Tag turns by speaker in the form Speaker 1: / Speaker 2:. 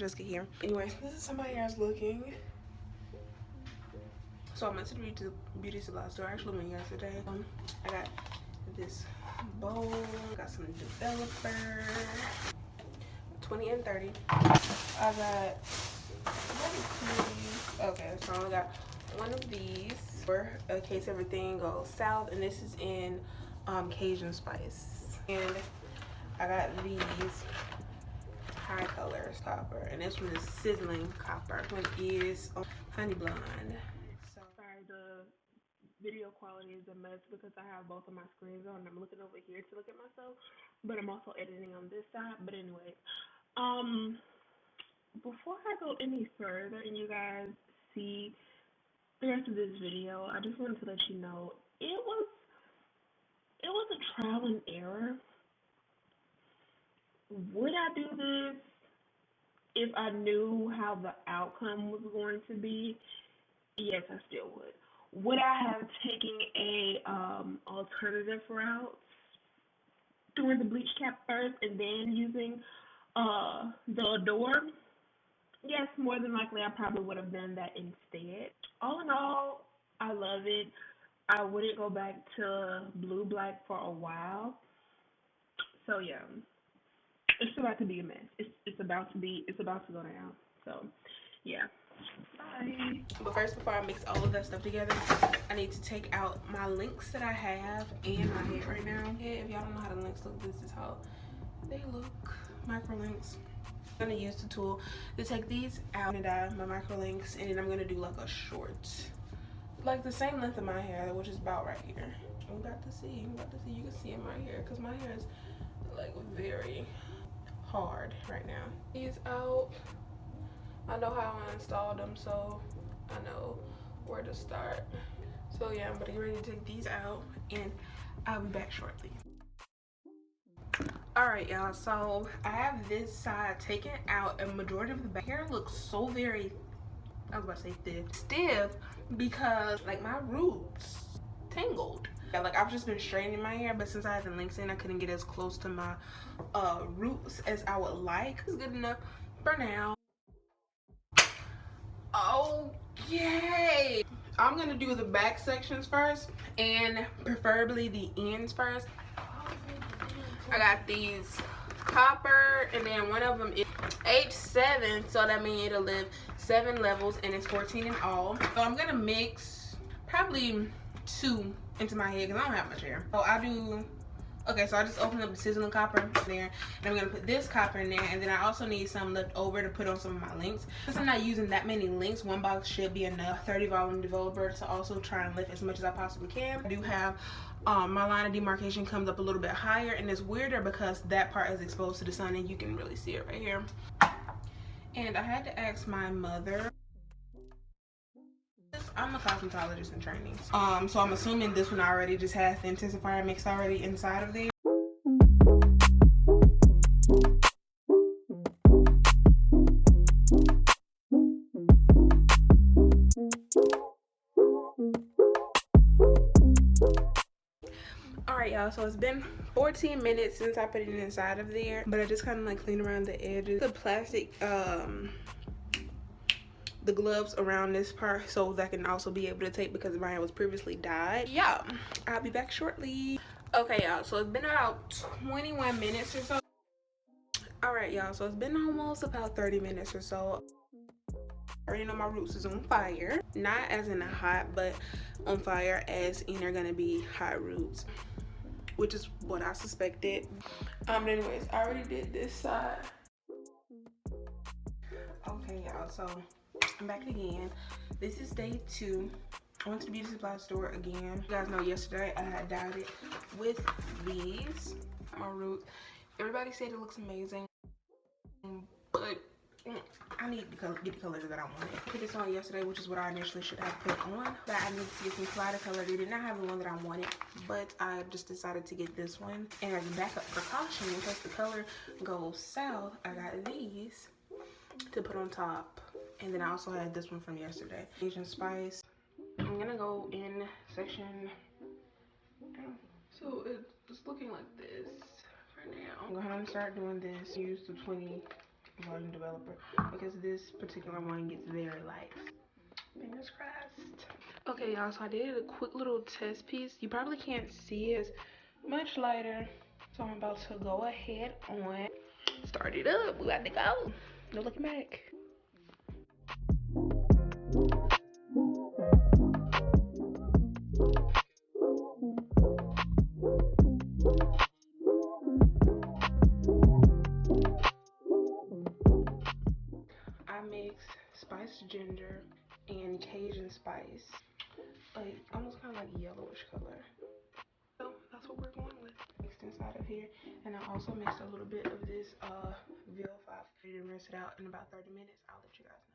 Speaker 1: just get here. Anyways, this is how my hair is looking. So I went to the beauty supply store. I actually went yesterday. I got this bowl, got some developer, 20 and 30. I got okay, so I got one of these for in case everything goes south, and this is in Cajun spice. And I got these high colors copper, and this one is sizzling copper. One is honey blonde. So sorry, the video quality is a mess because I have both of my screens on and I'm looking over here to look at myself, but I'm also editing on this side. But anyway, before I go any further and you guys see the rest of this video, I just wanted to let you know it was a trial and error. Would I do this if I knew how the outcome was going to be? Yes, I still would. Would I have taken a alternative route, doing the bleach cap first and then using the Adore? Yes, more than likely I probably would have done that instead. All in all, I love it. I wouldn't go back to blue black for a while. So yeah, it's about to be a mess. It's about to go down. So yeah. Bye. But first, before I mix all of that stuff together, I need to take out my links that I have in my head right now. Yeah, if y'all don't know how the links look, this is how they look. Micro links. I'm gonna use the tool to take these out and my micro links, and then I'm gonna do like a short, like the same length of my hair, which is about right here. I'm about to see. You can see in my hair because my hair is like very hard right now. These out. I know how I installed them, so I know where to start. So yeah, I'm gonna get ready to take these out, and I'll be back shortly. Alright y'all, so I have this side taken out, and majority of the back hair looks so very, I was about to say stiff because like my roots tangled. Yeah, like I've just been straightening my hair, but since I had the links in, I couldn't get as close to my roots as I would like. It's good enough for now. Okay, I'm gonna do the back sections first, and preferably the ends first. I got these copper, and then one of them is H7, so that means it'll live 7 levels, and it's 14 in all. So I'm gonna mix probably 2 into my head because I don't have much hair. So I do. Okay, so I just opened up the sizzling copper there, and I'm gonna put this copper in there, and then I also need some left over to put on some of my links. Since I'm not using that many links, one box should be enough. 30 volume developer to also try and lift as much as I possibly can. I do have my line of demarcation comes up a little bit higher, and it's weirder because that part is exposed to the sun, and you can really see it right here. And I had to ask my mother. I'm a cosmetologist in training. So I'm assuming this one already just has the intensifier mixed already inside of there. Alright y'all, so it's been 14 minutes since I put it inside of there, but I just kind of like clean around the edges. The plastic the gloves around this part so that I can also be able to take because mine was previously dyed. Yeah, I'll be back shortly. Okay y'all, so it's been about 21 minutes or so. Alright y'all, so it's been almost about 30 minutes or so. I already know my roots is on fire, not as in a hot, but on fire as in they're gonna be hot roots, which is what I suspected. Anyways, I already did this side. Okay y'all, so I'm back again. This is day 2. I went to the beauty supply store again. You guys know yesterday I had dyed it with these. My roots. Everybody said it looks amazing, but I need to get the colors that I wanted. I put this on yesterday, which is what I initially should have put on. But I needed to get some lighter color. They did not have the one that I wanted, but I just decided to get this one. And as a backup precaution, in case the color goes south, I got these to put on top. And then I also had this one from yesterday, Asian Spice. I'm gonna go in section. So it's looking like this for now. I'm going to start doing this. Use the 20
Speaker 2: volume developer because this particular one gets very light. Fingers crossed. Okay, y'all, so I did a quick little test piece. You probably can't see it. It's much lighter. So I'm about to go ahead on start it up. We got to go. No looking back. I mix spiced ginger and Cajun spice, like almost kind of like yellowish color. So that's what we're going with. Mixed inside of here, and I also mixed a little bit of this VL5. Ready to rinse it out in about 30 minutes. I'll let you guys know.